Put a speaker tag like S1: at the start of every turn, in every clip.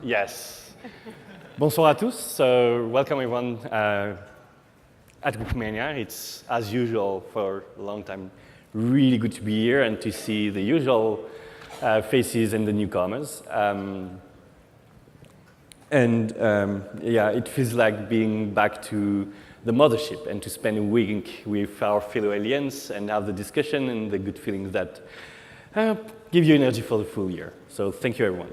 S1: Yes. Bonsoir à tous. So welcome everyone at Wikimedia. It's, as usual, for a long time, really good to be here and to see the usual faces and the newcomers. Yeah, it feels like being back to the mothership and to spend a week with our fellow aliens and have the discussion and the good feelings that give you energy for the full year. So thank you, everyone.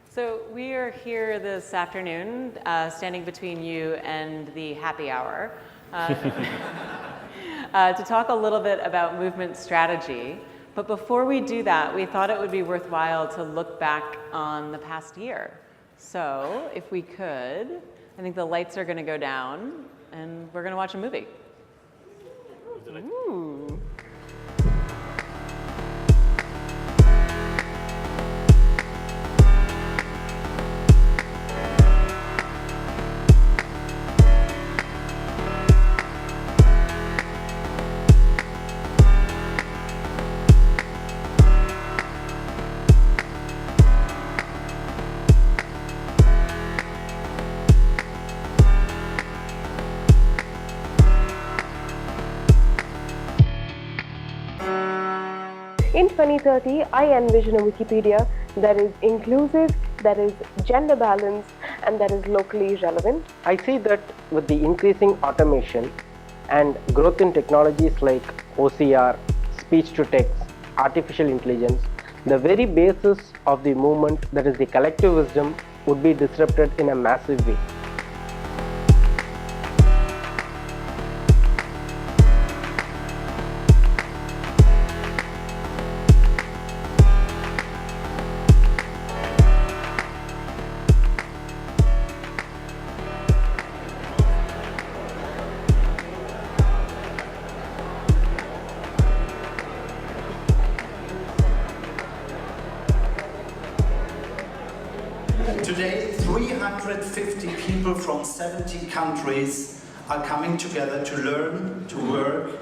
S2: So we are here this afternoon, standing between you and the happy hour, to talk a little bit about movement strategy. But before we do that, we thought it would be worthwhile to look back on the past year. So if we could, I think the lights are going to go down, and we're going to watch a movie. Ooh.
S3: In 2030, I envision a Wikipedia that is inclusive, that is gender balanced, and that is locally relevant.
S4: I see that with the increasing automation and growth in technologies like OCR, speech-to-text, artificial intelligence, the very basis of the movement, that is the collective wisdom, would be disrupted in a massive way.
S5: Today, 350 people from 17 countries are coming together to learn, to work,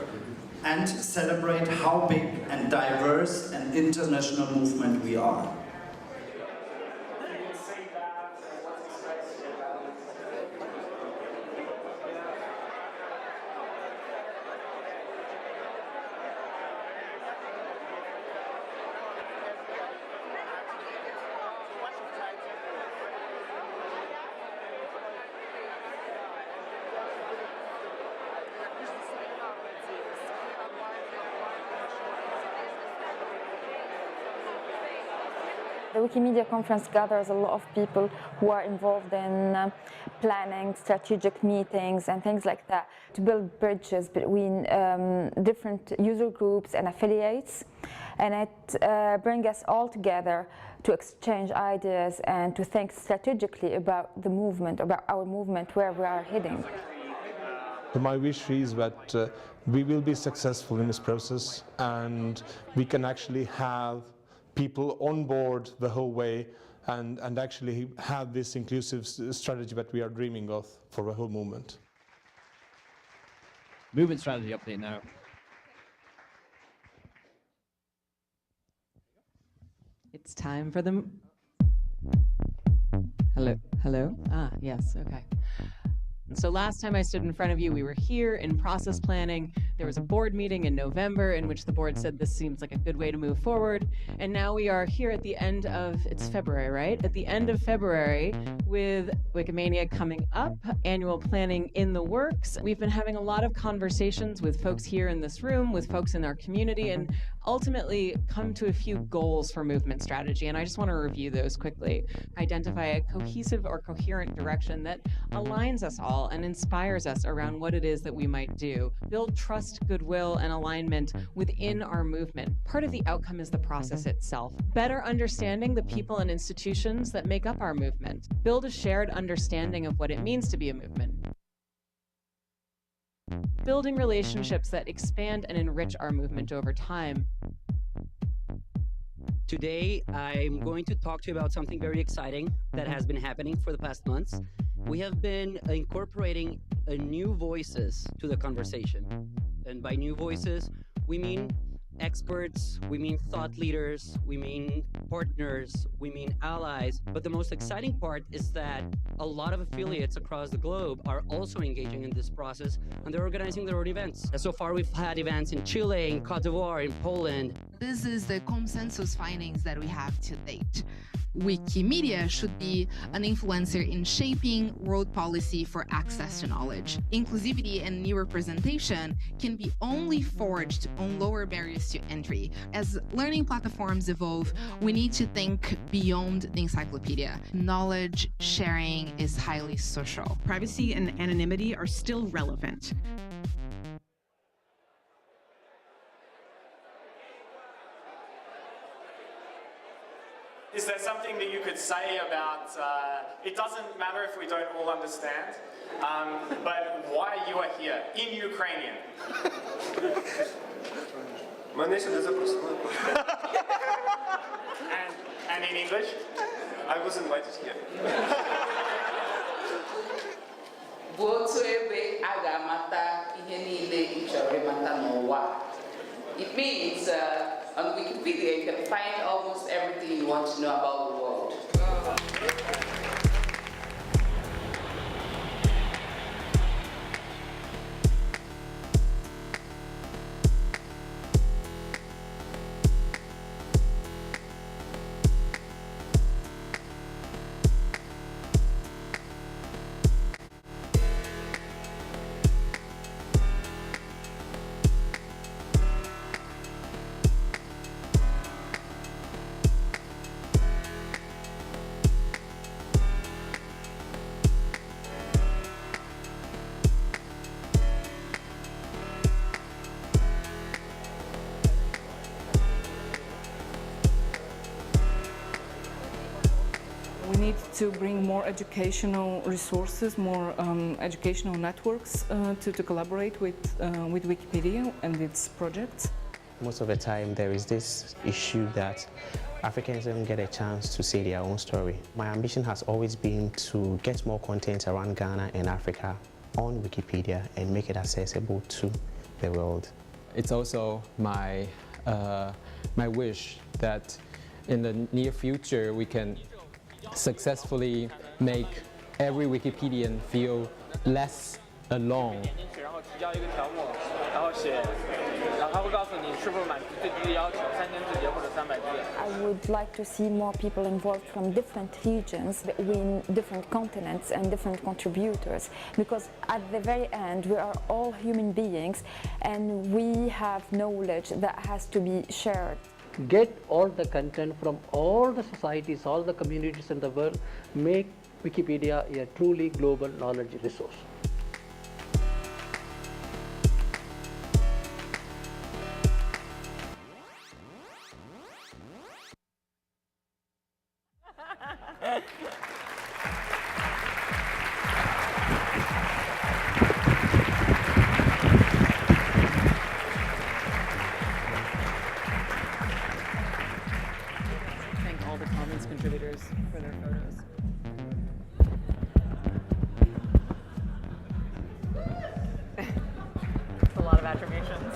S5: and celebrate how big and diverse an international movement we are.
S6: The Wikimedia conference gathers a lot of people who are involved in planning, strategic meetings and things like that to build bridges between different user groups and affiliates. And it brings us all together to exchange ideas and to think strategically about the movement, about our movement, where we are heading.
S7: So my wish is that we will be successful in this process and we can actually have people on board the whole way and actually have this inclusive strategy that we are dreaming of for the whole movement.
S8: Movement strategy update now.
S2: It's time for the... Hello? Hello? Ah, yes, okay. So last time I stood in front of you, we were here in process planning. There was a board meeting in November in which the board said this seems like a good way to move forward. And now we are here at the end of, it's February, right? At the end of February with Wikimedia coming up, annual planning in the works. We've been having a lot of conversations with folks here in this room, with folks in our community, and ultimately come to a few goals for movement strategy. And I just want to review those quickly. Identify a cohesive or coherent direction that aligns us all and inspires us around what it is that we might do. Build trust, goodwill, and alignment within our movement. Part of the outcome is the process itself. Better understanding the people and institutions that make up our movement. Build a shared understanding of what it means to be a movement. Building relationships that expand and enrich our movement over time.
S9: Today, I'm going to talk to you about something very exciting that has been happening for the past months. We have been incorporating new voices to the conversation. And by new voices, we mean experts, we mean thought leaders, we mean partners, we mean allies. But the most exciting part is that a lot of affiliates across the globe are also engaging in this process, and they're organizing their own events. So far, we've had events in Chile, in Cote d'Ivoire, in Poland.
S8: This is the consensus findings that we have to date. Wikimedia should be an influencer in shaping world policy for access to knowledge. Inclusivity and new representation can be only forged on lower barriers to entry. As learning platforms evolve, we need to think beyond the encyclopedia. Knowledge sharing is highly social.
S10: Privacy and anonymity are still relevant.
S11: Is there something that you could say about, it doesn't matter if we don't all understand, but why you are here in Ukrainian? And in English? I was invited here.
S12: It means on Wikipedia you can find almost everything you want to know about the world.
S13: We need to bring more educational resources, more educational networks to collaborate with Wikipedia and its projects.
S14: Most of the time there is this issue that Africans don't get a chance to say their own story. My ambition has always been to get more content around Ghana and Africa on Wikipedia and make it accessible to the world.
S15: It's also my wish that in the near future we can successfully make every Wikipedian feel less alone.
S6: I would like to see more people involved from different regions, between different continents and different contributors, because at the very end we are all human beings and we have knowledge that has to be shared.
S4: Get all the content from all the societies, all the communities in the world, make Wikipedia a truly global knowledge resource.
S2: Thank all the Commons contributors for their photos. It's a lot of attributions.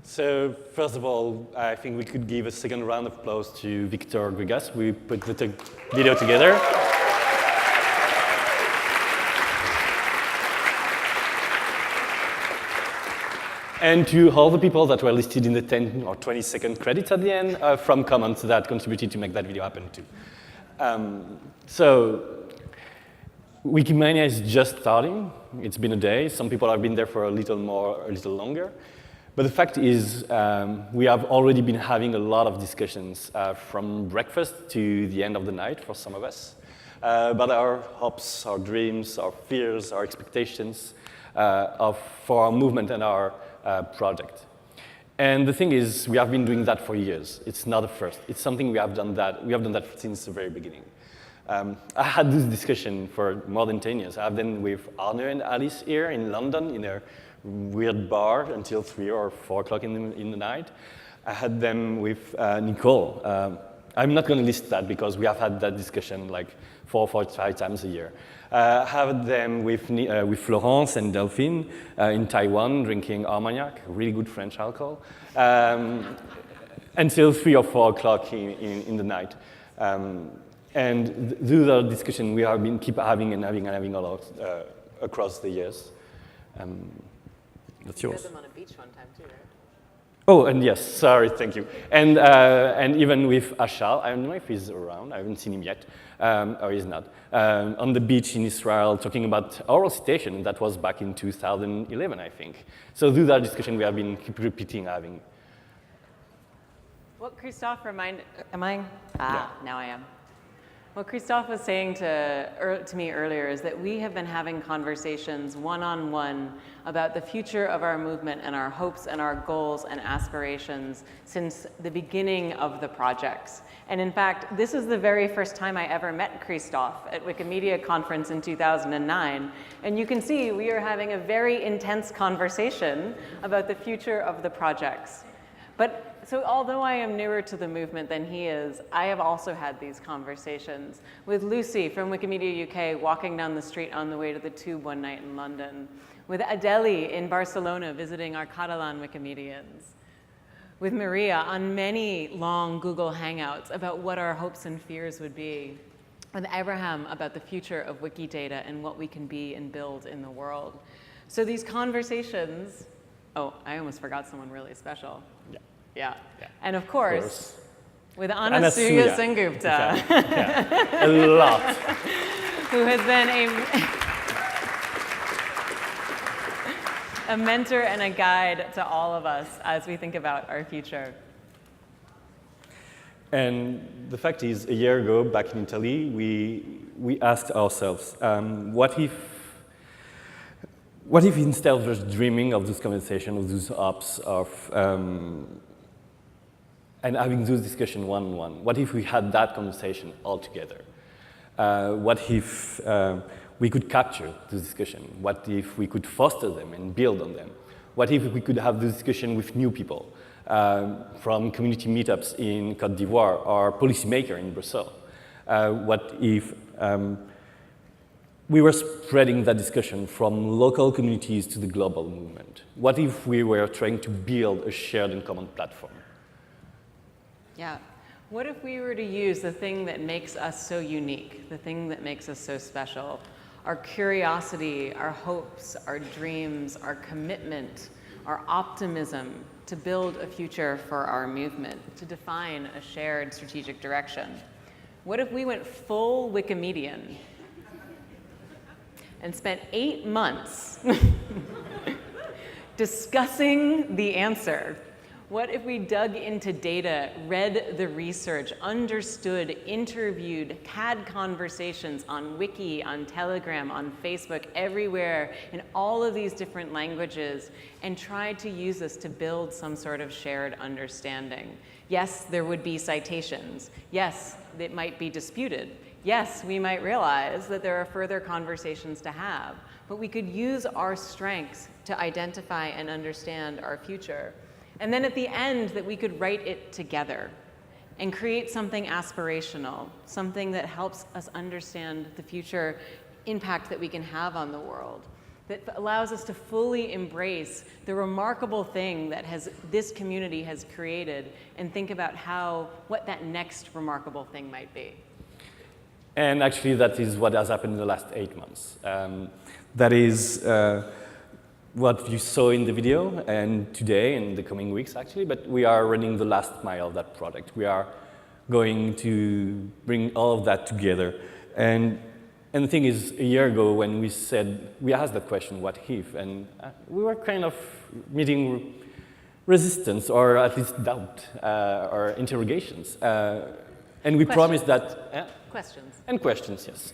S1: So first of all, I think we could give a second round of applause to Victor Grigas. We put the video together. And to all the people that were listed in the 10 or 20-second credits at the end from Commons that contributed to make that video happen too. So Wikimania is just starting. It's been a day. Some people have been there for a little longer. But the fact is, we have already been having a lot of discussions from breakfast to the end of the night for some of us about our hopes, our dreams, our fears, our expectations for our movement and our project. And the thing is, we have been doing that for years. It's not a first. It's something we have done that since the very beginning. I had this discussion for more than 10 years. I've been with Henner and Alice here in London in a weird bar until 3 or 4 o'clock in the night. I had them with Nicole. I'm not going to list that because we have had that discussion like 4 or 5 times a year. Have them with Florence and Delphine in Taiwan, drinking Armagnac, really good French alcohol, until 3 or 4 o'clock in the night. And those are discussions we have been keep having and having a lot across the years. That's yours.
S2: You had them on a beach one time too, right?
S1: Oh, and yes, sorry, thank you. And even with Ashal, I don't know if he's around, I haven't seen him yet, or he's not, on the beach in Israel talking about oral citation. That was back in 2011, I think. So those are discussions we have been keep repeating having.
S2: What Christophe reminded, am I? Ah, yeah. Now I am. What Christophe was saying to me earlier is that we have been having conversations one-on-one about the future of our movement and our hopes and our goals and aspirations since the beginning of the projects. And in fact, this is the very first time I ever met Christophe at Wikimedia Conference in 2009. And you can see we are having a very intense conversation about the future of the projects. So although I am newer to the movement than he is, I have also had these conversations with Lucy from Wikimedia UK walking down the street on the way to the Tube one night in London, with Adeli in Barcelona visiting our Catalan Wikimedians, with Maria on many long Google Hangouts about what our hopes and fears would be, with Abraham about the future of Wikidata and what we can be and build in the world. So these conversations, oh, I almost forgot someone really special. Yeah. And of course, with Anasuya Sengupta.
S1: Yeah. A lot.
S2: Who has been a mentor and a guide to all of us as we think about our future.
S1: And the fact is, a year ago, back in Italy, we asked ourselves, what if instead of just dreaming of this conversation, of those ops, and having those discussions one-on-one, what if we had that conversation all together? What if we could capture this discussion? What if we could foster them and build on them? What if we could have this discussion with new people from community meetups in Côte d'Ivoire or policymakers in Brussels? What if we were spreading that discussion from local communities to the global movement? What if we were trying to build a shared and common platform?
S2: Yeah. What if we were to use the thing that makes us so unique, the thing that makes us so special, our curiosity, our hopes, our dreams, our commitment, our optimism to build a future for our movement, to define a shared strategic direction? What if we went full Wikimedian and spent 8 months discussing the answer? What if we dug into data, read the research, understood, interviewed, had conversations on Wiki, on Telegram, on Facebook, everywhere, in all of these different languages, and tried to use this to build some sort of shared understanding? Yes, there would be citations. Yes, it might be disputed. Yes, we might realize that there are further conversations to have, but we could use our strengths to identify and understand our future. And then at the end, that we could write it together and create something aspirational, something that helps us understand the future impact that we can have on the world, that allows us to fully embrace the remarkable thing that this community has created and think about what that next remarkable thing might be.
S1: And actually, that is what has happened in the last 8 months. That is what you saw in the video, and today, and the coming weeks, actually, but we are running the last mile of that project. We are going to bring all of that together. And the thing is, a year ago, when we asked that question, what if, and we were kind of meeting resistance, or at least doubt, or interrogations. And we promised that...
S2: Questions.
S1: And questions, yes.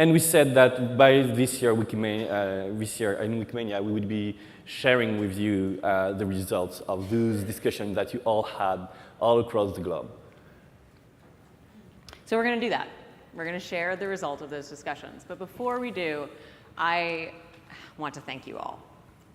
S1: And we said that by this year in Wikimania, we would be sharing with you the results of those discussions that you all had all across the globe.
S2: So we're going to do that. We're going to share the result of those discussions. But before we do, I want to thank you all.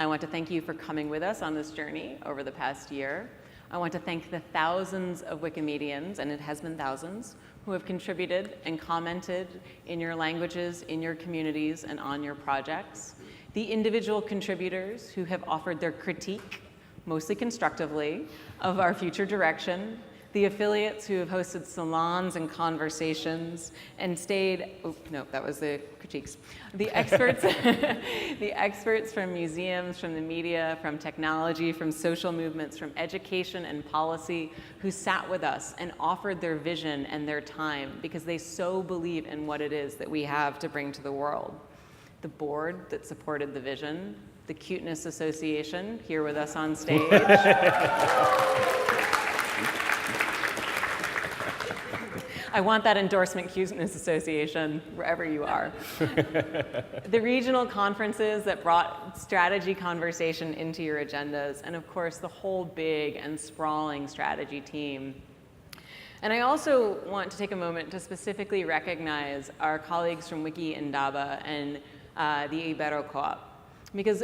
S2: I want to thank you for coming with us on this journey over the past year. I want to thank the thousands of Wikimedians, and it has been thousands, who have contributed and commented in your languages, in your communities, and on your projects. The individual contributors who have offered their critique, mostly constructively, of our future direction. The affiliates who have hosted salons and conversations and stayed, oh, no, that was the critiques. The experts, the experts from museums, from the media, from technology, from social movements, from education and policy, who sat with us and offered their vision and their time because they so believe in what it is that we have to bring to the world. The board that supported the vision, the Cuteness Association, here with us on stage. I want that endorsement, Cuteness Association, wherever you are. The regional conferences that brought strategy conversation into your agendas, and of course, the whole big and sprawling strategy team. And I also want to take a moment to specifically recognize our colleagues from Wiki Indaba and the Ibero Co-op, because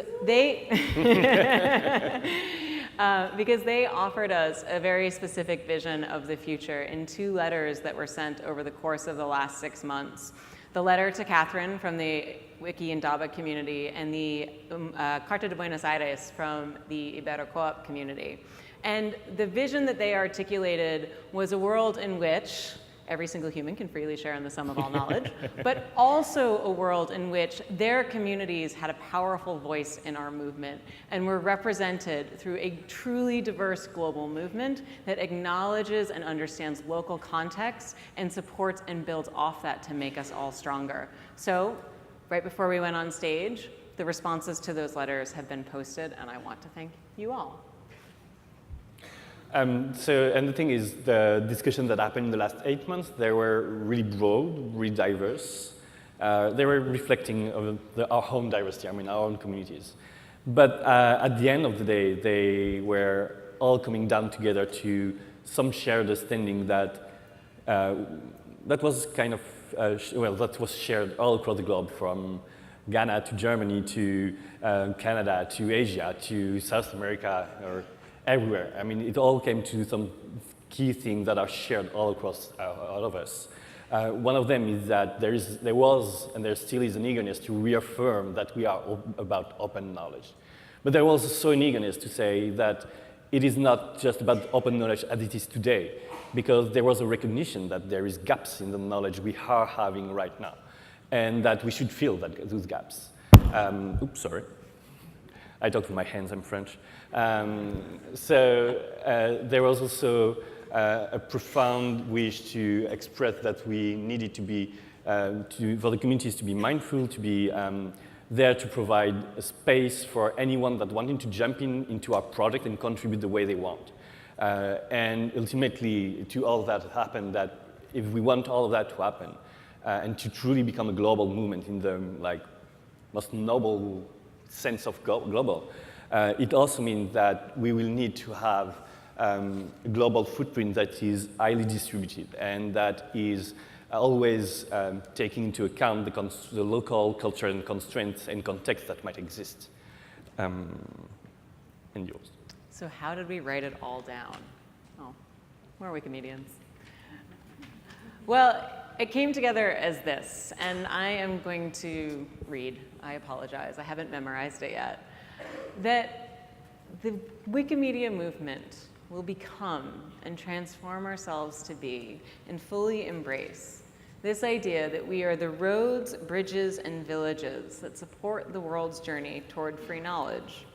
S2: they offered us a very specific vision of the future in 2 letters that were sent over the course of the last 6 months. The letter to Katherine from the Wiki Indaba community and the Carta de Buenos Aires from the Ibero Co-op community. And the vision that they articulated was a world in which every single human can freely share in the sum of all knowledge, but also a world in which their communities had a powerful voice in our movement and were represented through a truly diverse global movement that acknowledges and understands local context and supports and builds off that to make us all stronger. So, right before we went on stage, the responses to those letters have been posted, and I want to thank you all.
S1: And the thing is, the discussion that happened in the last 8 months, they were really broad, really diverse. They were reflecting of our own diversity, I mean, our own communities. But at the end of the day, they were all coming down together to some shared understanding that that was kind of, that was shared all across the globe, from Ghana to Germany to Canada to Asia to South America, or everywhere. I mean, it all came to some key things that are shared all across all of us. One of them is that there was and there still is an eagerness to reaffirm that we are about open knowledge. But there was also an eagerness to say that it is not just about open knowledge as it is today, because there was a recognition that there is gaps in the knowledge we are having right now, and that we should fill those gaps. Oops, sorry. I talk with my hands, I'm French. There was also a profound wish to express that we needed to be, for the communities to be mindful, to be there to provide a space for anyone that wanted to jump into our project and contribute the way they want. And ultimately, to all that happened, that if we want all of that to happen, and to truly become a global movement in the most noble sense of global, it also means that we will need to have a global footprint that is highly distributed and that is always taking into account the local culture and constraints and context that might exist. And yours.
S2: So how did we write it all down? Oh, we're Wikimedians. Well, it came together as this, and I am going to read. I apologize, I haven't memorized it yet. That the Wikimedia movement will become and transform ourselves to be and fully embrace this idea that we are the roads, bridges, and villages that support the world's journey toward free knowledge.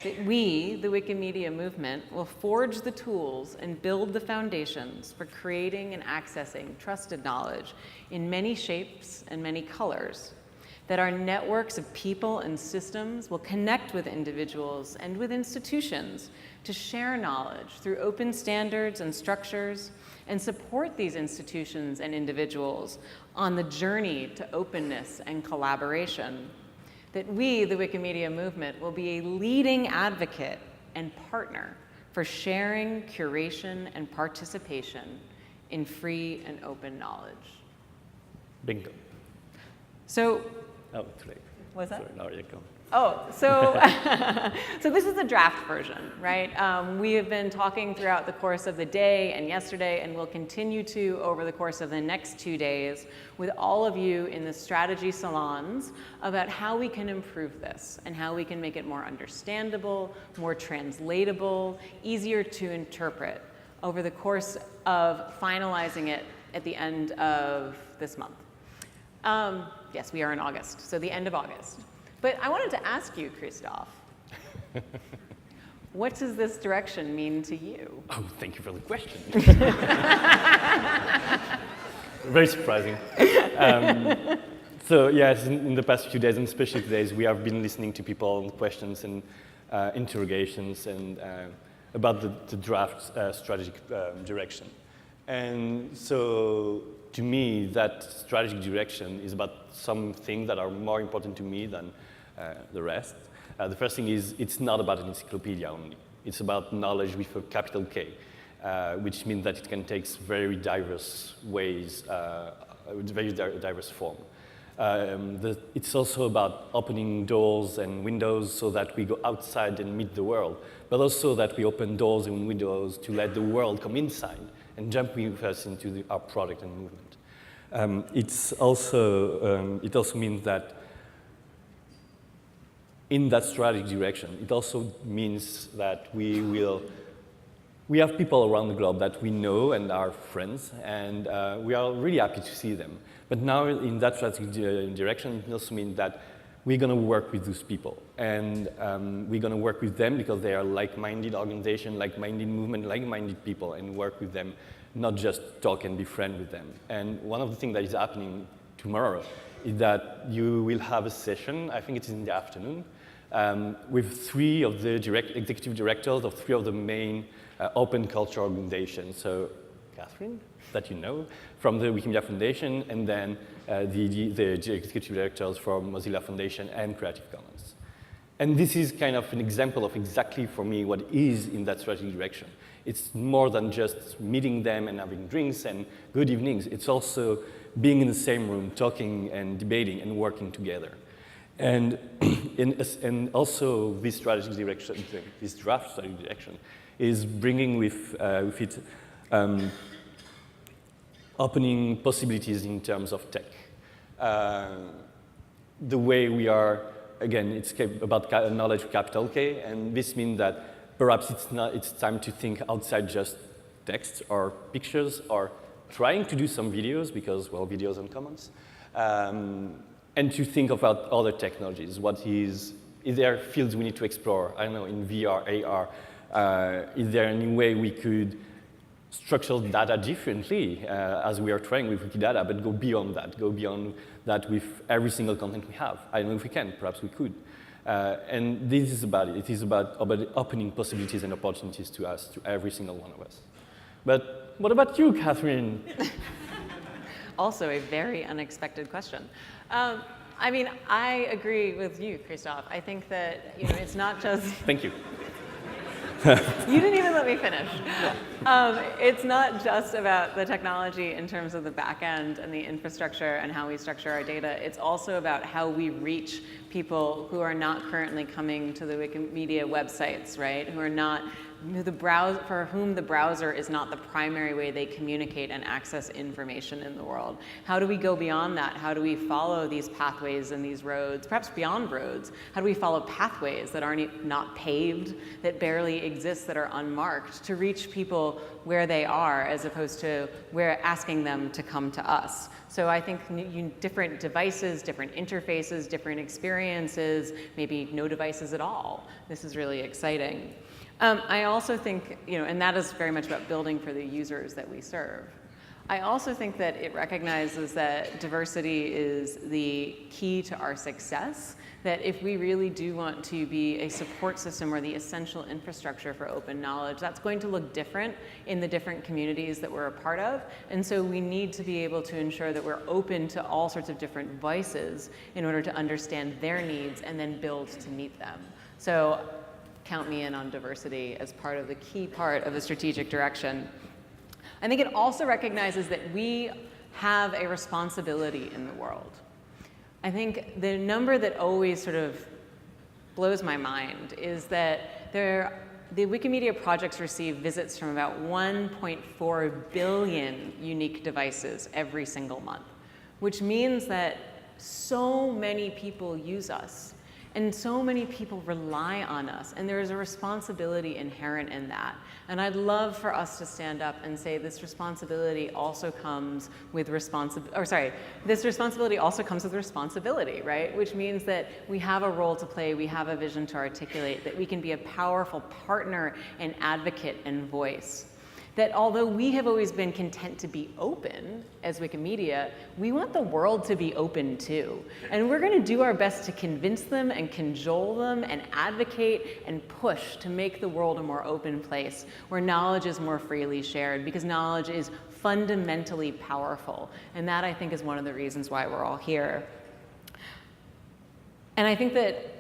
S2: That we, the Wikimedia movement, will forge the tools and build the foundations for creating and accessing trusted knowledge in many shapes and many colors. That our networks of people and systems will connect with individuals and with institutions to share knowledge through open standards and structures, and support these institutions and individuals on the journey to openness and collaboration. That we, the Wikimedia movement, will be a leading advocate and partner for sharing, curation, and participation in free and open knowledge.
S1: Bingo.
S2: So,
S1: oh, too late.
S2: What's that?
S1: Sorry, now you go.
S2: Oh, so, so this is the draft version, right? We have been talking throughout the course of the day and yesterday, and we'll continue to over the course of the next 2 days with all of you in the strategy salons about how we can improve this and how we can make it more understandable, more translatable, easier to interpret over the course of finalizing it at the end of this month. Yes, we are in August, so the end of August. But I wanted to ask you, Christophe, what does this direction mean to you?
S1: Oh, thank you for the question. Very surprising. So yes, in the past few days, and especially today, we have been listening to people, questions and interrogations and about the draft strategic direction. And so to me, that strategic direction is about some things that are more important to me than the rest. The first thing is it's not about an encyclopedia only. It's about knowledge with a capital K, which means that it can take very diverse ways, very diverse form. It's also about opening doors and windows so that we go outside and meet the world, but also that we open doors and windows to let the world come inside and jump with us into our product and movement. It also means that in that strategic direction, it also means that we have people around the globe that we know and are friends, and we are really happy to see them. But now in that strategic direction, it also means that we're going to work with those people, and we're going to work with them because they are like-minded organization, like-minded movement, like-minded people, and work with them, not just talk and be friends with them. And one of the things that is happening tomorrow is that you will have a session, I think it's in the afternoon, with 3 of the executive directors of 3 of the main open culture organizations. So Katherine, that you know, from the Wikimedia Foundation, and then the executive directors from Mozilla Foundation and Creative Commons. And this is kind of an example of exactly, for me, what is in that strategic direction. It's more than just meeting them and having drinks and good evenings. It's also being in the same room, talking and debating and working together. And, also this strategic direction, this draft strategic direction, is bringing with it opening possibilities in terms of tech. The way we are, again, it's about knowledge capital K, and this means that perhaps it's time to think outside just text or pictures, or trying to do some videos, because, well, videos and commons, and to think about other technologies. Is there fields we need to explore? I don't know, in VR, AR, is there any way we could structure data differently, as we are trying with Wikidata, but go beyond that with every single content we have? I don't know if we can, perhaps we could. And this is about it. It is about opening possibilities and opportunities to us, to every single one of us. But what about you, Katherine?
S2: Also a very unexpected question. I mean, I agree with you, Christophe. I think that, you know, it's not just...
S1: Thank you.
S2: You didn't even let me finish. It's not just about the technology in terms of the back end and the infrastructure and how we structure our data. It's also about how we reach people who are not currently coming to the Wikimedia websites, right? For whom the browser is not the primary way they communicate and access information in the world. How do we go beyond that? How do we follow these pathways and these roads, perhaps beyond roads? How do we follow pathways that are not paved, that barely exist, that are unmarked, to reach people where they are, as opposed to asking them to come to us? So I think different devices, different interfaces, different experiences, maybe no devices at all. This is really exciting. I also think, and that is very much about building for the users that we serve. I also think that it recognizes that diversity is the key to our success, that if we really do want to be a support system or the essential infrastructure for open knowledge, that's going to look different in the different communities that we're a part of. And so we need to be able to ensure that we're open to all sorts of different voices in order to understand their needs and then build to meet them. So count me in on diversity as part of the key part of the strategic direction. I think it also recognizes that we have a responsibility in the world. I think the number that always sort of blows my mind is that the Wikimedia projects receive visits from about 1.4 billion unique devices every single month, which means that so many people use us and so many people rely on us, and there is a responsibility inherent in that. And I'd love for us to stand up and say this responsibility also comes with responsibility, right? Which means that we have a role to play, we have a vision to articulate, that we can be a powerful partner and advocate and voice. That although we have always been content to be open as Wikimedia, we want the world to be open too. And we're gonna do our best to convince them and cajole them and advocate and push to make the world a more open place where knowledge is more freely shared, because knowledge is fundamentally powerful. And that, I think, is one of the reasons why we're all here. And I think that,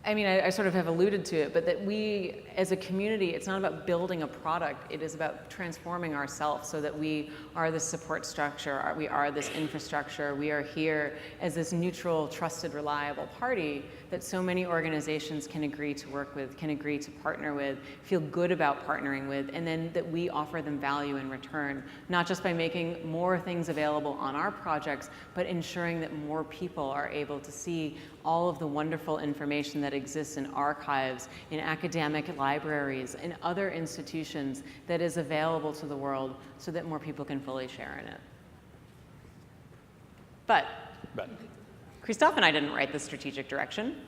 S2: I sort of have alluded to it, but that we, as a community, it's not about building a product, it is about transforming ourselves so that we are this support structure, we are this infrastructure, we are here as this neutral, trusted, reliable party that so many organizations can agree to work with, can agree to partner with, feel good about partnering with, and then that we offer them value in return, not just by making more things available on our projects, but ensuring that more people are able to see all of the wonderful information that exists in archives, in academic libraries, in other institutions that is available to the world so that more people can fully share in it. But Christophe and I didn't write the strategic direction.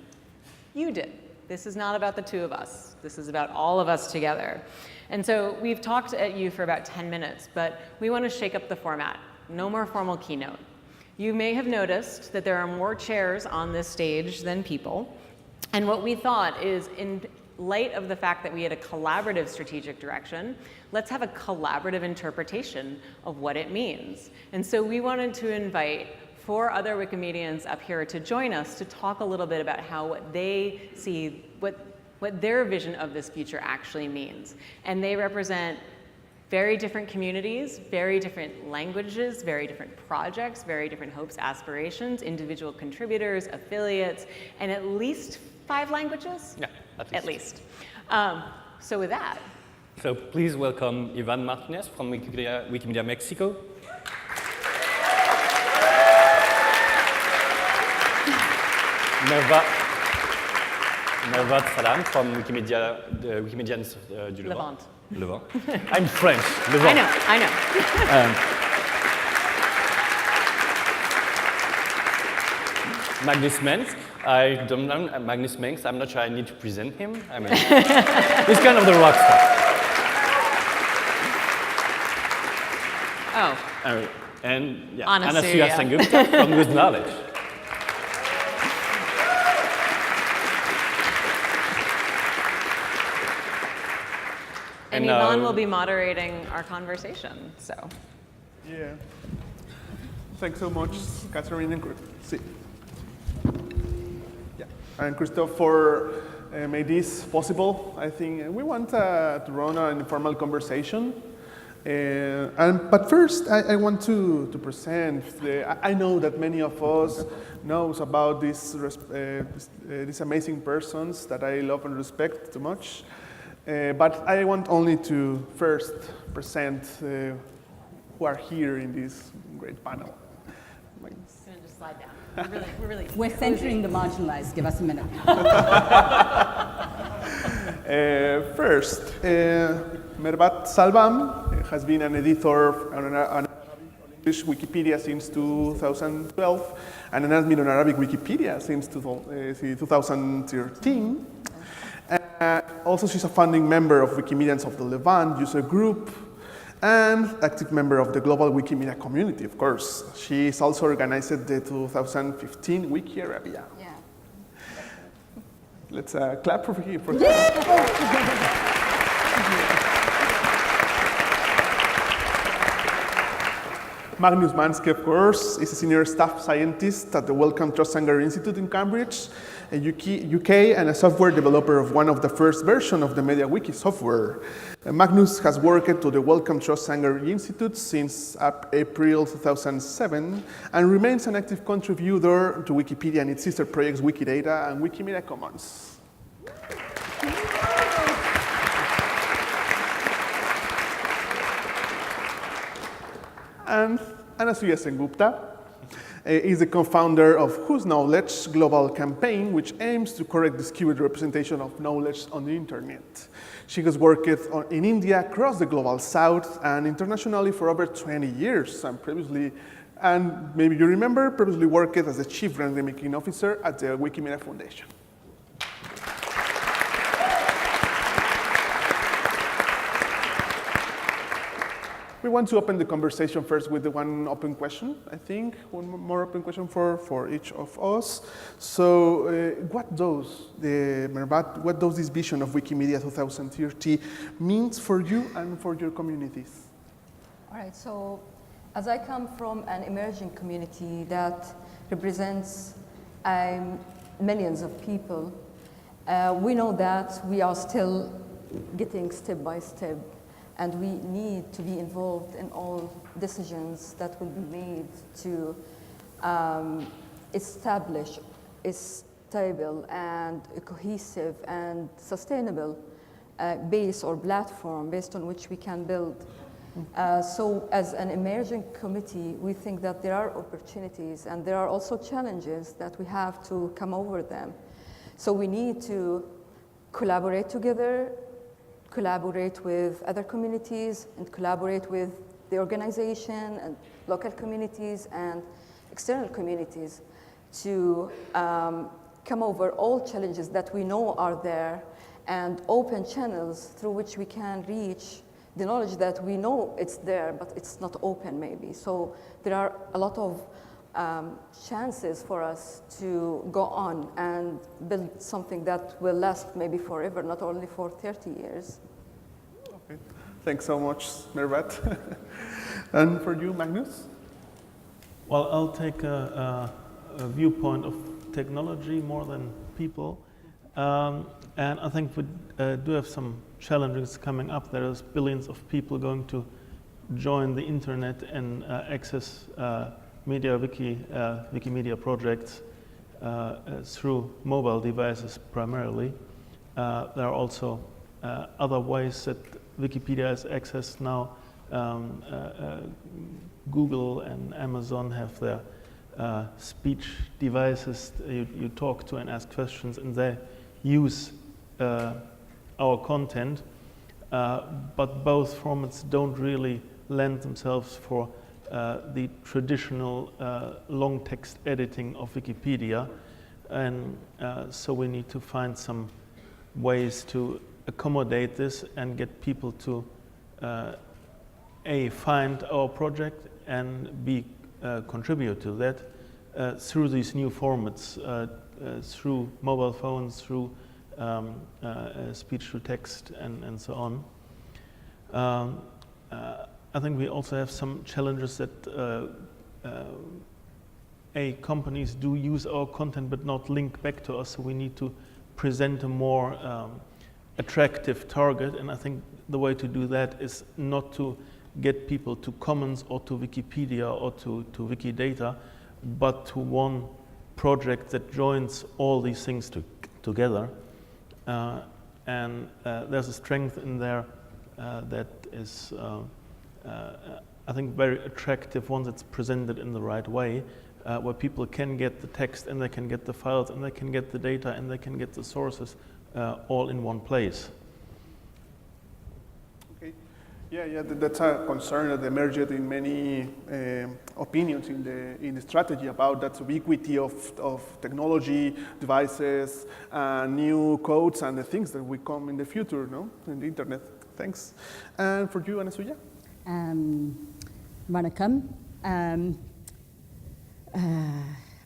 S2: You did. This is not about the two of us. This is about all of us together. And so we've talked at you for about 10 minutes, but we want to shake up the format. No more formal keynote. You may have noticed that there are more chairs on this stage than people. And what we thought is, in light of the fact that we had a collaborative strategic direction, let's have a collaborative interpretation of what it means. And so we wanted to invite 4 other Wikimedians up here to join us to talk a little bit about how what they see, what their vision of this future actually means. And they represent very different communities, very different languages, very different projects, very different hopes, aspirations, individual contributors, affiliates, and at least 5 languages?
S1: Yeah,
S2: at least. So with that.
S1: So please welcome Ivan Martinez from Wikimedia Mexico. Mervat Salam from Wikimedia, the Wikimedians du Levant. Levant. I'm French. Levant.
S2: I know.
S1: Magnus Mensk. I don't know Magnus Mensk. I'm not sure I need to present him. I mean, he's kind of the rock star.
S2: Oh.
S1: And yeah,
S2: Anasuya
S1: Sengupta from With Knowledge.
S2: And Ivan will be moderating our conversation, so.
S16: Yeah. Thanks so much, Katherine and Christophe for made this possible. I think we want to run an informal conversation. But first, I want to present. I know that many of us knows about these amazing persons that I love and respect too much. But I want only to first present who are here in this great panel.
S2: I'm going to just slide down.
S17: We're centering the marginalized. Give us a minute.
S16: First, Mervat Salam has been an editor on English Wikipedia since 2012 and an admin on Arabic Wikipedia since 2013. Also, she's a founding member of Wikimedians of the Levant user group and active member of the global Wikimedia community, of course. She's also organized the 2015 Wiki Arabia.
S17: Yeah.
S16: Let's clap for her. Magnus Manske, of course, is a senior staff scientist at the Wellcome Trust Sanger Institute in Cambridge, UK, and a software developer of one of the first versions of the MediaWiki software. Magnus has worked to the Wellcome Trust Sanger Institute since April 2007 and remains an active contributor to Wikipedia and its sister projects Wikidata and Wikimedia Commons. And Anasuya Sengupta is the co-founder of Whose Knowledge Global Campaign, which aims to correct the skewed representation of knowledge on the internet. She has worked in India, across the global south, and internationally for over 20 years, and maybe you remember, previously worked as the Chief Grant-Making Officer at the Wikimedia Foundation. We want to open the conversation first with the one open question, I think, one more open question for each of us. So what does this vision of Wikimedia 2030 means for you and for your communities?
S18: All right, so as I come from an emerging community that represents millions of people, we know that we are still getting step by step, and we need to be involved in all decisions that will be made to establish a stable and a cohesive and sustainable base or platform based on which we can build. So as an emerging committee, we think that there are opportunities and there are also challenges that we have to come over them. So we need to collaborate together, collaborate with other communities, and collaborate with the organization and local communities and external communities to come over all challenges that we know are there and open channels through which we can reach the knowledge that we know it's there, but it's not open maybe. So there are a lot of chances for us to go on and build something that will last maybe forever, not only for 30 years.
S16: Okay. Thanks so much, Mervat. And for you, Magnus?
S19: Well, I'll take a viewpoint of technology more than people. And I think we do have some challenges coming up. There's billions of people going to join the internet and access Wikimedia projects through mobile devices primarily. There are also other ways that Wikipedia is accessed now. Google and Amazon have their speech devices. You talk to and ask questions, and they use our content. But both formats don't really lend themselves for the traditional long text editing of Wikipedia, and so we need to find some ways to accommodate this and get people to A, find our project, and B, contribute to that through these new formats, through mobile phones, through speech to text, and so on. I think we also have some challenges that companies do use our content but not link back to us, so we need to present a more attractive target, and I think the way to do that is not to get people to Commons or to Wikipedia or to Wikidata, but to one project that joins all these things together. And there's a strength in there that is I think very attractive, one that's presented in the right way, where people can get the text and they can get the files and they can get the data and they can get the sources all in one place.
S16: Okay, yeah, that's a concern that emerged in many opinions in the strategy about that ubiquity of technology, devices, new codes, and the things that will come in the future, no, in the internet. Thanks. And for you, Anasuya?
S17: Vanakkam,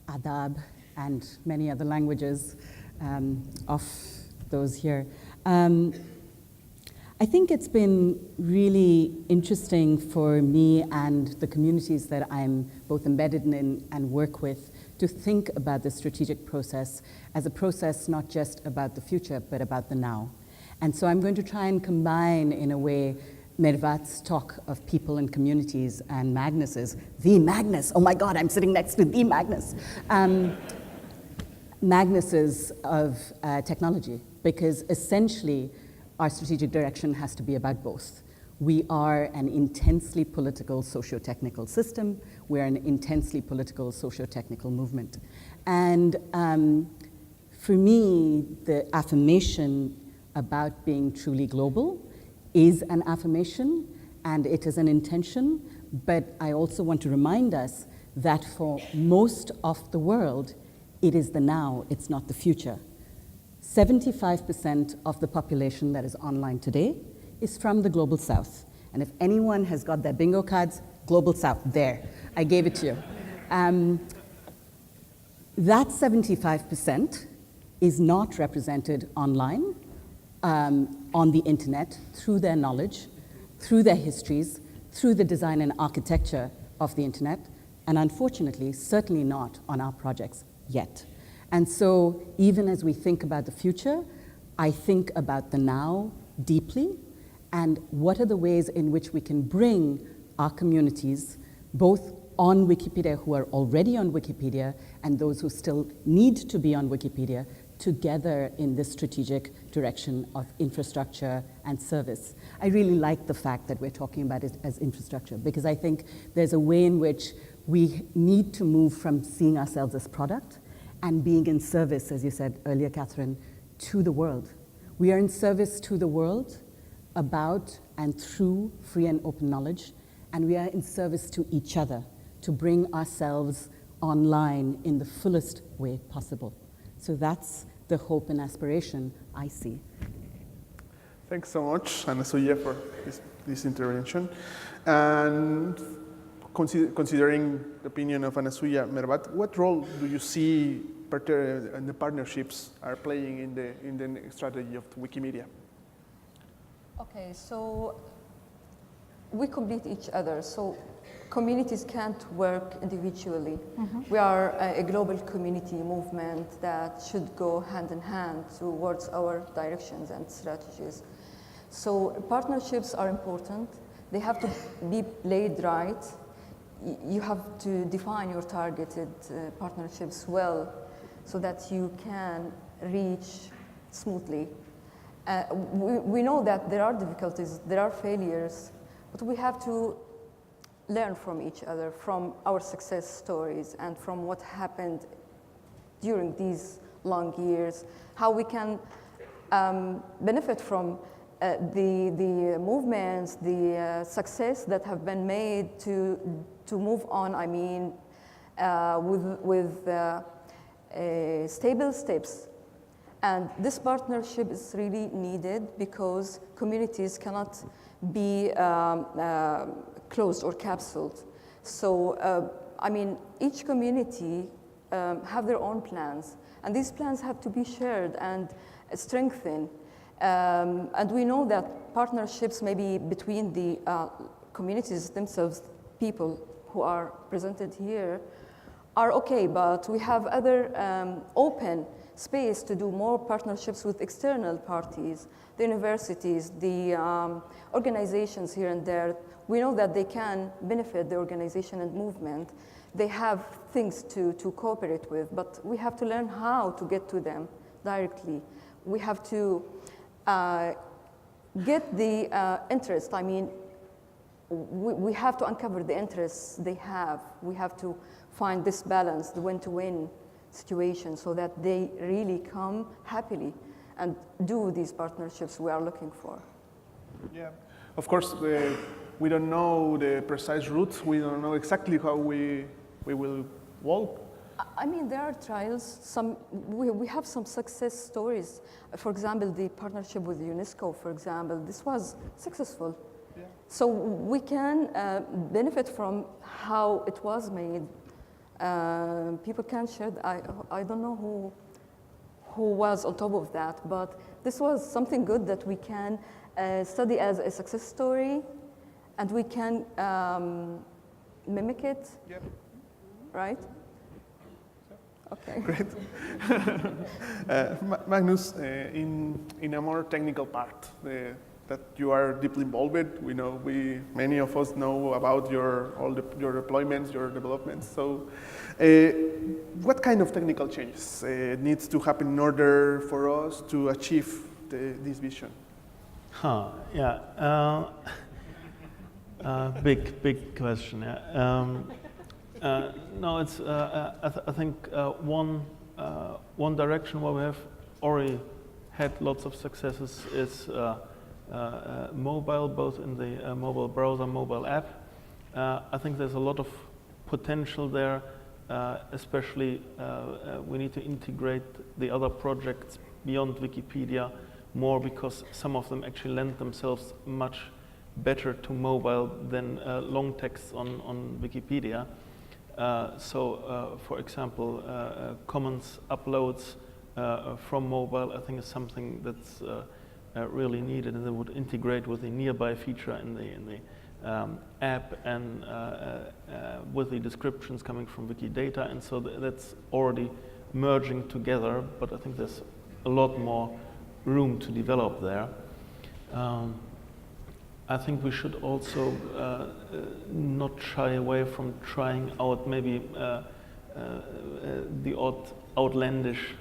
S17: adab, and many other languages of those here. I I think it's been really interesting for me and the communities that I'm both embedded in and work with to think about the strategic process as a process not just about the future, but about the now. And so I'm going to try and combine, in a way, Mervat's talk of people and communities and Magnus's, the Magnus, oh my God, I'm sitting next to the Magnus. Magnus's of technology, because essentially our strategic direction has to be about both. We are an intensely political socio-technical system. We're an intensely political socio-technical movement. And for me, the affirmation about being truly global is an affirmation and it is an intention, but I also want to remind us that for most of the world, it is the now, it's not the future. 75% of the population that is online today is from the Global South. And if anyone has got their bingo cards, Global South, there, I gave it to you. That 75% is not represented online, on the internet, through their knowledge, through their histories, through the design and architecture of the internet, and unfortunately, certainly not on our projects yet. And so even as we think about the future, I think about the now deeply, and what are the ways in which we can bring our communities, both on Wikipedia who are already on Wikipedia and those who still need to be on Wikipedia, together in this strategic direction of infrastructure and service. I really like the fact that we're talking about it as infrastructure, because I think there's a way in which we need to move from seeing ourselves as product and being in service, as you said earlier, Katherine, to the world. We are in service to the world about and through free and open knowledge, and we are in service to each other to bring ourselves online in the fullest way possible. So that's the hope and aspiration I see.
S16: Thanks so much, Anasuya, for this intervention. And considering the opinion of Anasuya, Mervat, what role do you see the partnerships are playing in the strategy of Wikimedia?
S18: Okay, so we complete each other. So communities can't work individually. We are a global community movement that should go hand in hand towards our directions and strategies. So partnerships are important. They have to be played right. You have to define your targeted partnerships well so that you can reach smoothly. We know that there are difficulties, there are failures, but we have to learn from each other, from our success stories and from what happened during these long years, how we can benefit from the movements, the success that have been made to move on, I mean, with stable steps. And this partnership is really needed because communities cannot be closed or capsuled. So, I mean, each community have their own plans, and these plans have to be shared and strengthened. And we know that partnerships maybe between the communities themselves, people who are presented here, are okay, but we have other open space to do more partnerships with external parties, the universities, the organizations here and there. We know that they can benefit the organization and movement. They have things to cooperate with, but we have to learn how to get to them directly. We have to get the interest. I mean, we have to uncover the interests they have. We have to find this balance, the win-to-win situation, so that they really come happily and do these partnerships we are looking for.
S16: Yeah, of course, we don't know the precise routes. We don't know exactly how we will walk.
S18: I mean, there are trials. We have some success stories. For example, the partnership with UNESCO, for example, this was successful. Yeah. So we can benefit from how it was made. People can share. I don't know who was on top of that, but this was something good that we can study as a success story, and we can mimic it, right? Okay.
S16: Great. Magnus, in a more technical part that you are deeply involved with, many of us know about your deployments, your developments. So, what kind of technical changes needs to happen in order for us to achieve this vision?
S19: Yeah. Big question. Yeah. No, it's. I think one direction where we have already had lots of successes is mobile, both in the mobile browser, mobile app. I think there's a lot of potential there. Especially, we need to integrate the other projects beyond Wikipedia more, because some of them actually lend themselves much better to mobile than long texts on Wikipedia. For example, commons uploads from mobile, I think, is something that's really needed, and that would integrate with the nearby feature in the app, and with the descriptions coming from Wikidata, and so that's already merging together. But I think there's a lot more room to develop there. I think we should also not shy away from trying out maybe the outlandish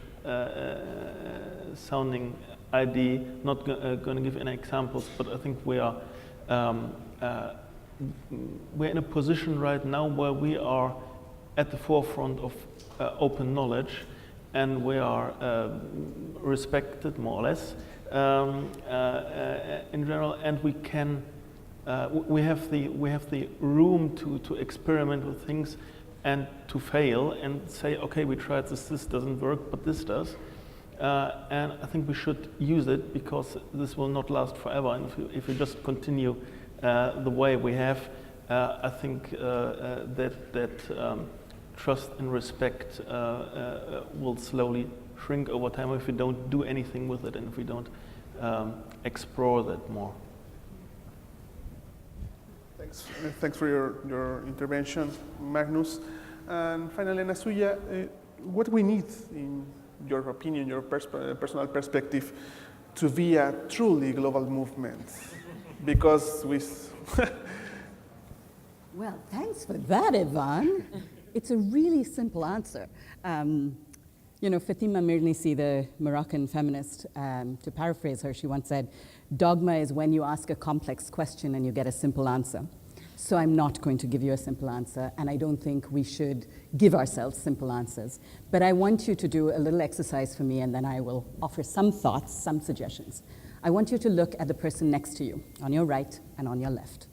S19: sounding idea. Not going to give any examples, but I think we're in a position right now where we are at the forefront of open knowledge, and we are respected more or less in general, and we can we have the room to experiment with things and to fail and say, okay, we tried this doesn't work, but this does, and I think we should use it, because this will not last forever, and if we just continue the way we have, I think that trust and respect will slowly shrink over time if we don't do anything with it, and if we don't explore that more.
S16: Thanks for your intervention, Magnus. And finally, Nasuya, what do we need, in your opinion, your personal perspective, to be a truly global movement? Because
S17: Well, thanks for that, Ivan. It's a really simple answer. Fatima Mirnisi, the Moroccan feminist, to paraphrase her, she once said, "Dogma is when you ask a complex question and you get a simple answer." So I'm not going to give you a simple answer, and I don't think we should give ourselves simple answers. But I want you to do a little exercise for me, and then I will offer some thoughts, some suggestions. I want you to look at the person next to you, on your right and on your left.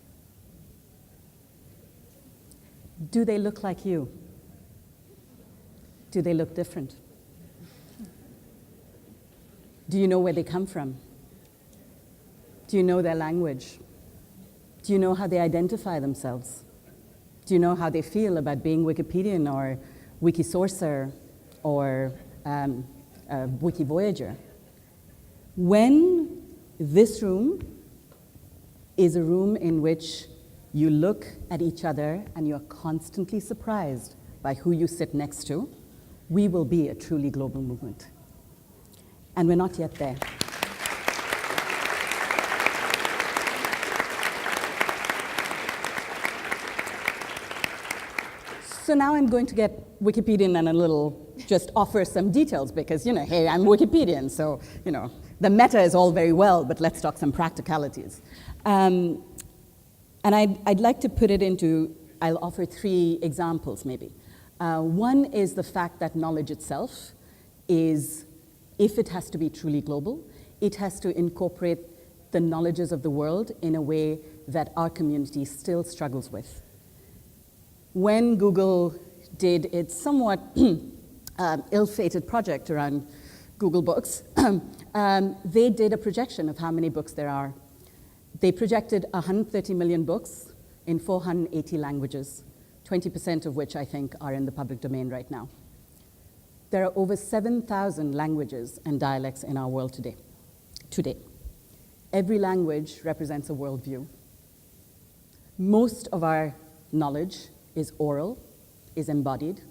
S17: Do they look like you? Do they look different? Do you know where they come from? Do you know their language? Do you know how they identify themselves? Do you know how they feel about being Wikipedian or Wikisourcer or Wikivoyager? When this room is a room in which you look at each other and you're constantly surprised by who you sit next to, we will be a truly global movement. And we're not yet there. So now I'm going to get Wikipedian and a little, just offer some details because, hey, I'm Wikipedian, so, the meta is all very well, but let's talk some practicalities. And I'd like to put it into, I'll offer 3 examples maybe. One is the fact that knowledge itself is, if it has to be truly global, it has to incorporate the knowledges of the world in a way that our community still struggles with. When Google did its somewhat ill-fated project around Google Books, they did a projection of how many books there are. They projected 130 million books in 480 languages, 20% of which I think are in the public domain right now. There are over 7,000 languages and dialects in our world today. Every language represents a worldview. Most of our knowledge is oral, is embodied,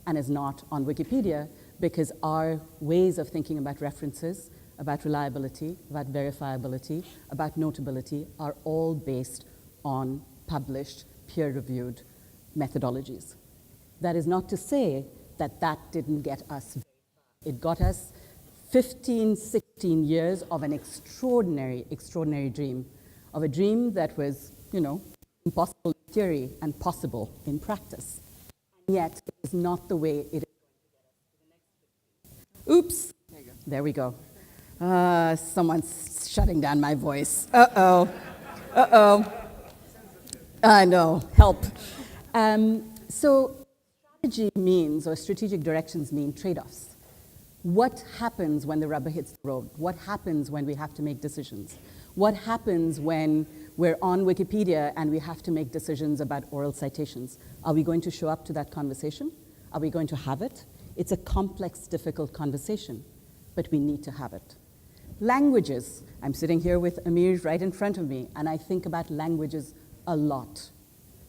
S17: and is not on Wikipedia because our ways of thinking about references, about reliability, about verifiability, about notability are all based on published, peer-reviewed methodologies. That is not to say that that didn't get us. It got us 15, 16 years of an extraordinary, extraordinary dream, of a dream that was, impossible in theory and possible in practice. And yet, it is not the way it is. Oops, there we go. Someone's shutting down my voice. Uh-oh, uh-oh. I know, help. So strategy means, or strategic directions mean trade-offs. What happens when the rubber hits the road? What happens when we have to make decisions? What happens when we're on Wikipedia and we have to make decisions about oral citations? Are we going to show up to that conversation? Are we going to have it? It's a complex, difficult conversation, but we need to have it. Languages. I'm sitting here with Amir right in front of me, and I think about languages a lot.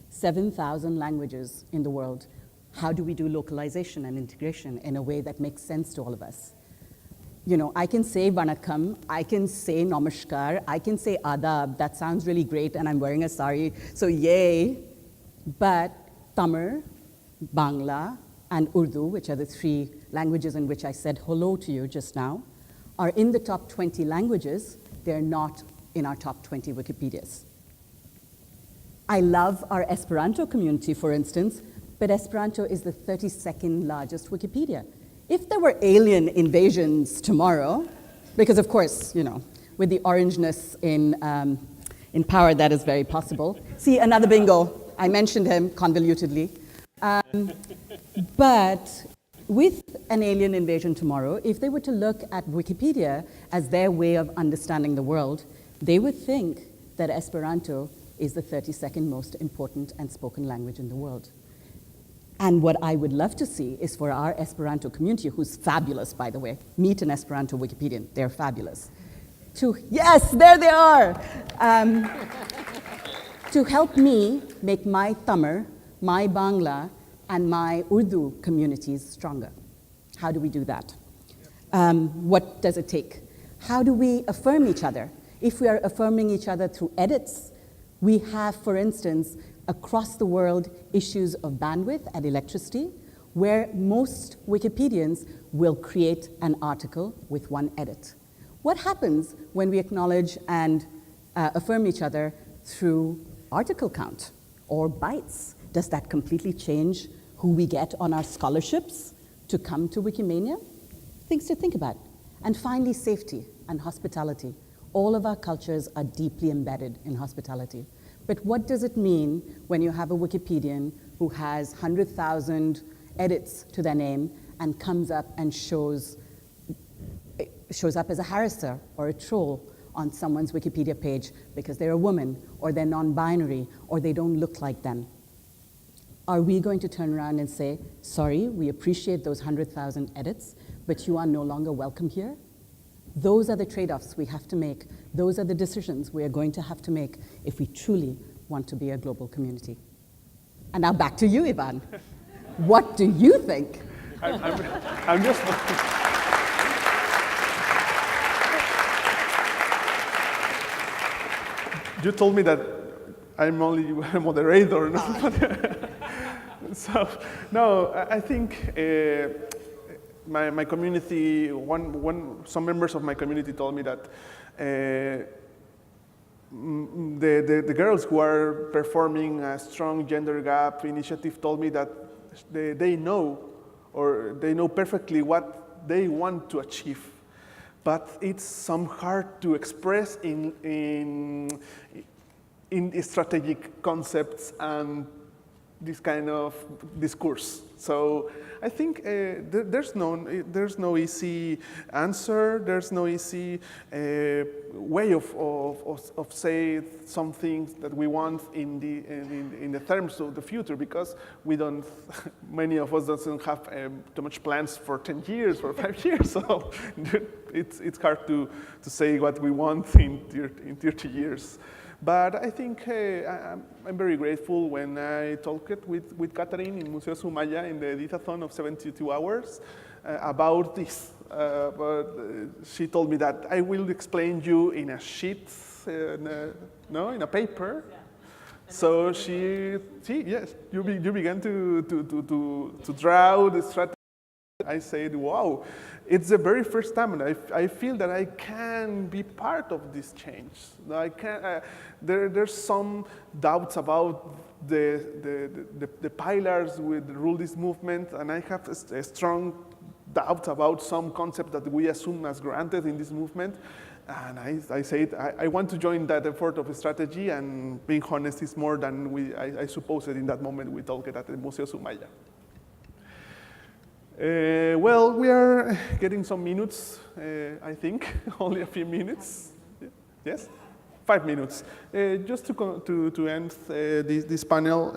S17: 7,000 languages in the world. How do we do localization and integration in a way that makes sense to all of us? I can say vanakkam, I can say namaskar, I can say adab. That sounds really great, and I'm wearing a sari, so yay. But Tamil, Bangla, and Urdu, which are the 3 languages in which I said hello to you just now, are in the top 20 languages. They're not in our top 20 Wikipedias. I love our Esperanto community, for instance, but Esperanto is the 32nd largest Wikipedia. If there were alien invasions tomorrow, because of course, with the orangeness in power, that is very possible. See, another bingo. I mentioned him convolutedly. But with an alien invasion tomorrow, if they were to look at Wikipedia as their way of understanding the world, they would think that Esperanto is the 32nd most important and spoken language in the world. And what I would love to see is for our Esperanto community, who's fabulous, by the way, meet an Esperanto Wikipedian, they're fabulous, yes, there they are, to help me make my Tamil, my Bangla, and my Urdu communities stronger. How do we do that? What does it take? How do we affirm each other? If we are affirming each other through edits, we have, for instance, across the world, issues of bandwidth and electricity, where most Wikipedians will create an article with one edit. What happens when we acknowledge and affirm each other through article count or bytes? Does that completely change who we get on our scholarships to come to Wikimania? Things to think about. And finally, safety and hospitality. All of our cultures are deeply embedded in hospitality. But what does it mean when you have a Wikipedian who has 100,000 edits to their name and comes up and shows up as a harasser or a troll on someone's Wikipedia page because they're a woman or they're non-binary or they don't look like them? Are we going to turn around and say, sorry, we appreciate those 100,000 edits, but you are no longer welcome here? Those are the trade-offs we have to make. Those are the decisions we are going to have to make if we truly want to be a global community. And now back to you, Ivan. What do you think?
S16: I'm just... You told me that I'm only a moderator. No? So, no, I think my community, some members of my community told me that the girls who are performing a strong gender gap initiative told me that they know perfectly what they want to achieve, but it's some hard to express in strategic concepts and this kind of discourse. So I think there's no easy answer. There's no easy way of say some things that we want in the terms of the future, because we don't. Many of us doesn't have too much plans for 10 years, for 5 years. So it's hard to say what we want in 30 years. But I think I'm very grateful when I talked with Katherine in Museo Sumaya in the editathon of 72 hours about this. But she told me that I will explain you in a sheet, in a paper. Yeah. So yes, you began to draw the strategy. I said, wow, it's the very first time, and I feel that I can be part of this change. I can. There's some doubts about the pillars that rule this movement, and I have a strong doubt about some concept that we assume as granted in this movement. And I said, I want to join that effort of a strategy, and being honest is more than I supposed in that moment we talked at the Museo Sumaya. Well, we are getting some minutes, I think, only a few minutes. Yes? 5 minutes. Just to end this panel,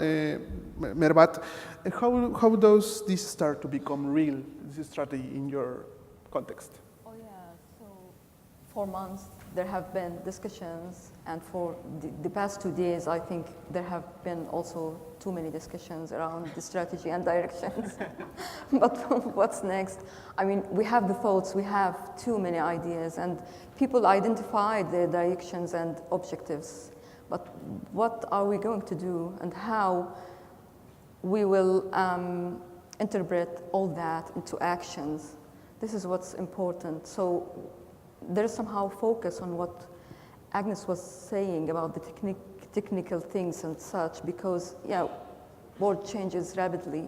S16: Mervat, how does this start to become real, this strategy in your context?
S18: Oh yeah, so for months there have been discussions, and for the past 2 days I think there have been also too many discussions around the strategy and directions. But what's next? I mean, we have the thoughts, we have too many ideas, and people identify the directions and objectives. But what are we going to do, and how we will interpret all that into actions? This is what's important. So there's somehow focus on what Agnes was saying about the technical things and such, because world changes rapidly,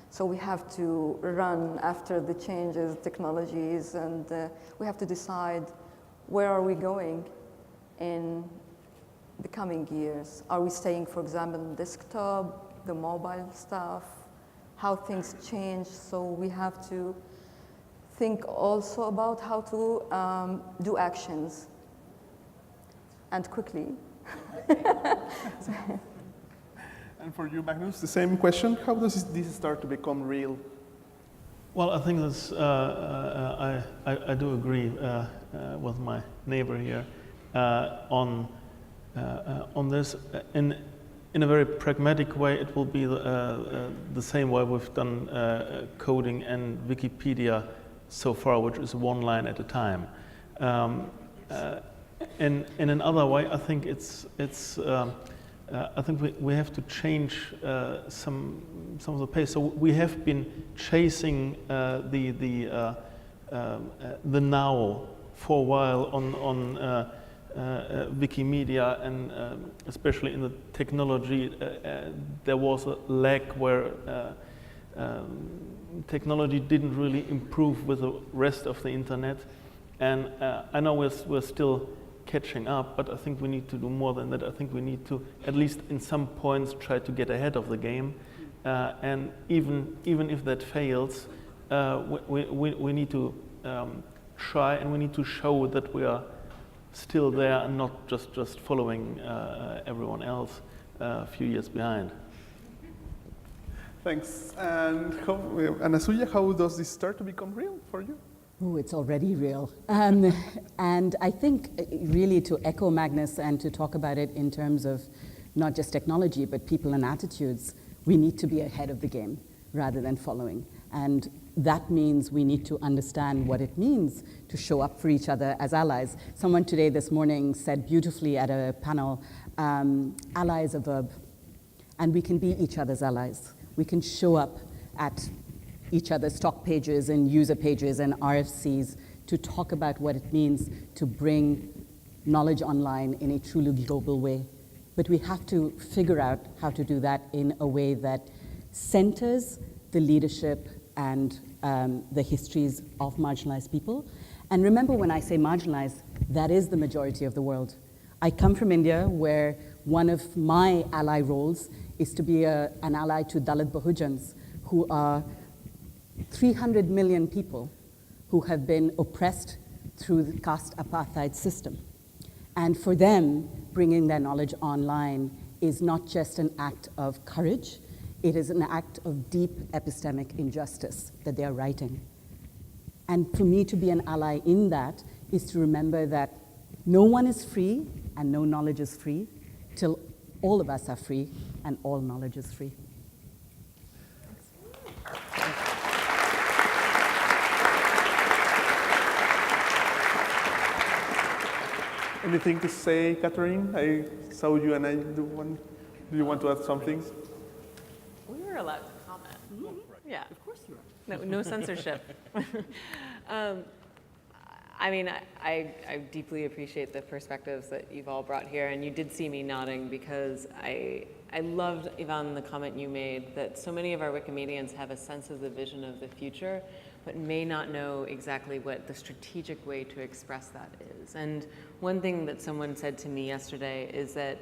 S18: so we have to run after the changes, technologies, and we have to decide where are we going in the coming years. Are we staying, for example, on desktop, the mobile stuff, how things change? So we have to think also about how to do actions, and quickly.
S16: And for you, Magnus, the same question. How does this start to become real?
S19: Well, I think that's, I do agree with my neighbor here on this. In a very pragmatic way, it will be the same way we've done coding and Wikipedia so far, which is one line at a time. In another way, I think I think we have to change some of the pace. So we have been chasing the now for a while on Wikimedia, and especially in the technology, there was a lag where technology didn't really improve with the rest of the internet. And I know we're still catching up, but I think we need to do more than that. I think we need to, at least in some points, try to get ahead of the game. And even if that fails, we need to try, and we need to show that we are still there and not just following everyone else a few years behind.
S16: Thanks. And Anasuya, how does this start to become real for you?
S17: Oh, it's already real. And I think really to echo Magnus and to talk about it in terms of not just technology, but people and attitudes, we need to be ahead of the game rather than following. And that means we need to understand what it means to show up for each other as allies. Someone today, this morning, said beautifully at a panel, ally is a verb, and we can be each other's allies. We can show up at each other's stock pages and user pages and RFCs to talk about what it means to bring knowledge online in a truly global way. But we have to figure out how to do that in a way that centers the leadership and the histories of marginalized people. And remember, when I say marginalized, that is the majority of the world. I come from India, where one of my ally roles is to be an ally to Dalit Bahujans, who are 300 million people who have been oppressed through the caste apartheid system. And for them, bringing their knowledge online is not just an act of courage, it is an act of deep epistemic injustice that they are righting. And for me to be an ally in that is to remember that no one is free and no knowledge is free till all of us are free and all knowledge is free.
S16: Anything to say, Katherine? I saw you and do you want to add something?
S2: We were allowed to comment. Mm-hmm. Yeah. Of course you are. No censorship. I mean, I deeply appreciate the perspectives that you've all brought here, and you did see me nodding because I loved, Yvonne, the comment you made that so many of our Wikimedians have a sense of the vision of the future, but may not know exactly what the strategic way to express that is. And one thing that someone said to me yesterday is that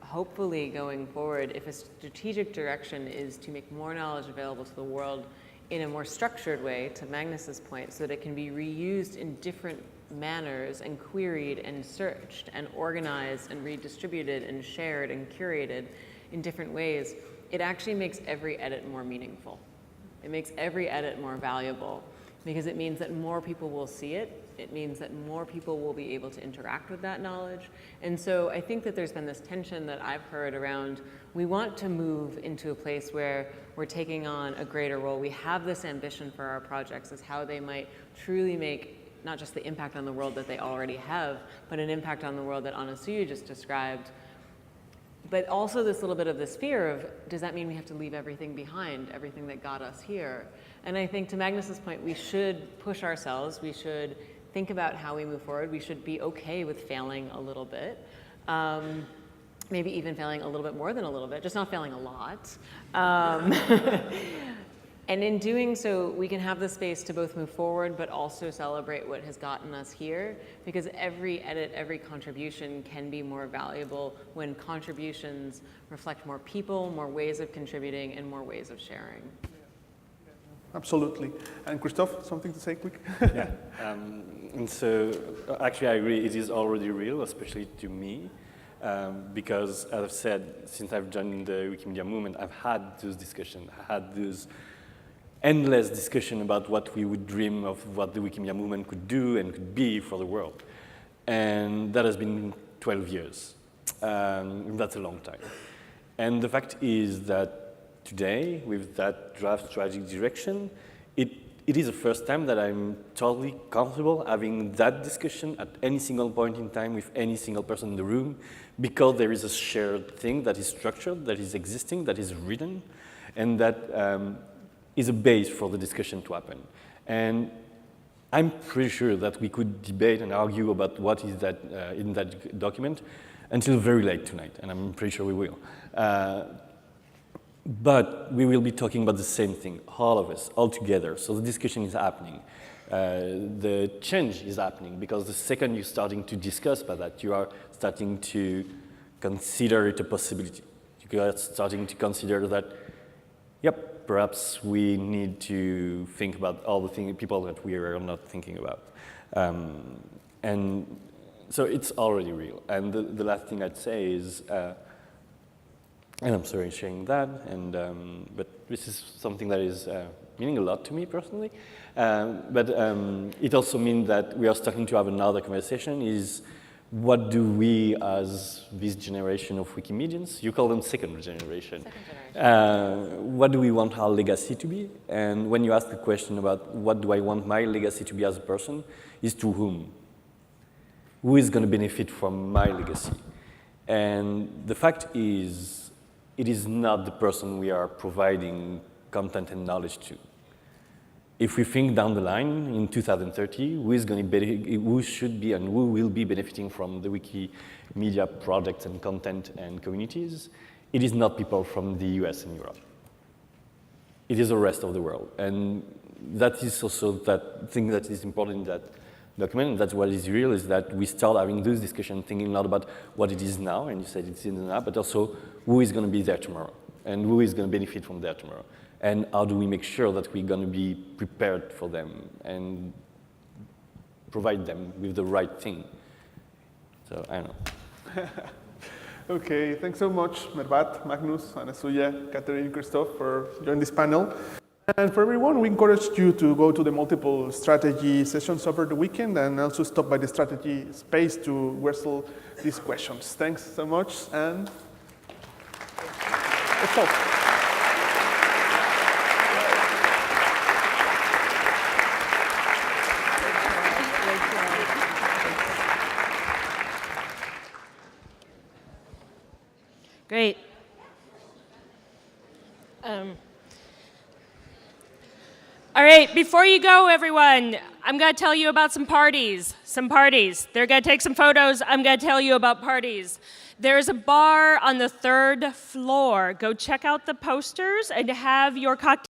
S2: hopefully going forward, if a strategic direction is to make more knowledge available to the world in a more structured way, to Magnus's point, so that it can be reused in different manners and queried and searched and organized and redistributed and shared and curated in different ways, it actually makes every edit more meaningful. It makes every edit more valuable because it means that more people will see it. It means that more people will be able to interact with that knowledge. And so I think that there's been this tension that I've heard around, we want to move into a place where we're taking on a greater role. We have this ambition for our projects as how they might truly make not just the impact on the world that they already have, but an impact on the world that Anasuya just described. But also this little bit of this fear of, does that mean we have to leave everything behind, everything that got us here? And I think to Magnus's point, we should push ourselves. We should think about how we move forward. We should be okay with failing a little bit. Maybe even failing a little bit more than a little bit, just not failing a lot. And in doing so, we can have the space to both move forward, but also celebrate what has gotten us here, because every edit, every contribution can be more valuable when contributions reflect more people, more ways of contributing, and more ways of sharing.
S16: Absolutely. And Christophe, something to say quick?
S1: Yeah. And so, actually, I agree, it is already real, especially to me. Because, as I've said, since I've joined the Wikimedia movement, I've had those discussions, I had those endless discussion about what we would dream of what the Wikimedia movement could do and could be for the world. And that has been 12 years. That's a long time. And the fact is that today, with that draft strategic direction, it is the first time that I'm totally comfortable having that discussion at any single point in time with any single person in the room, because there is a shared thing that is structured, that is existing, that is written, and that is a base for the discussion to happen. And I'm pretty sure that we could debate and argue about what is that in that document until very late tonight, and I'm pretty sure we will. But we will be talking about the same thing, all of us, all together. So the discussion is happening. The change is happening, because the second you're starting to discuss about that, you are starting to consider it a possibility. You are starting to consider that, yep, perhaps we need to think about all the people that we are not thinking about. And so it's already real. And the last thing I'd say is, and I'm sorry sharing that, but this is something that is meaning a lot to me personally. But it also means that we are starting to have another conversation, is what do we as this generation of Wikimedians, you call them second generation, what do we want our legacy to be? And when you ask the question about what do I want my legacy to be as a person, is to whom? Who is going to benefit from my legacy? And the fact is, it is not the person we are providing content and knowledge to. If we think down the line, in 2030, who should be and who will be benefiting from the Wikimedia projects and content and communities, it is not people from the US and Europe. It is the rest of the world. And that is also that thing that is important in that document, and that's what is real, is that we start having those discussions, thinking not about what it is now, and you said it's in the now, but also who is going to be there tomorrow. and who is going to benefit from that tomorrow? And how do we make sure that we're going to be prepared for them and provide them with the right thing? So, I don't know.
S16: Okay, thanks so much, Mervat, Magnus, Anasuya, Katherine, Christophe, for joining this panel. And for everyone, we encourage you to go to the multiple strategy sessions over the weekend and also stop by the strategy space to wrestle these questions. Thanks so much, and let's go.
S20: Great. All right, before you go, everyone, I'm going to tell you about some parties. They're going to take some photos. I'm going to tell you about parties. There's a bar on the 3rd floor. Go check out the posters and have your cocktail.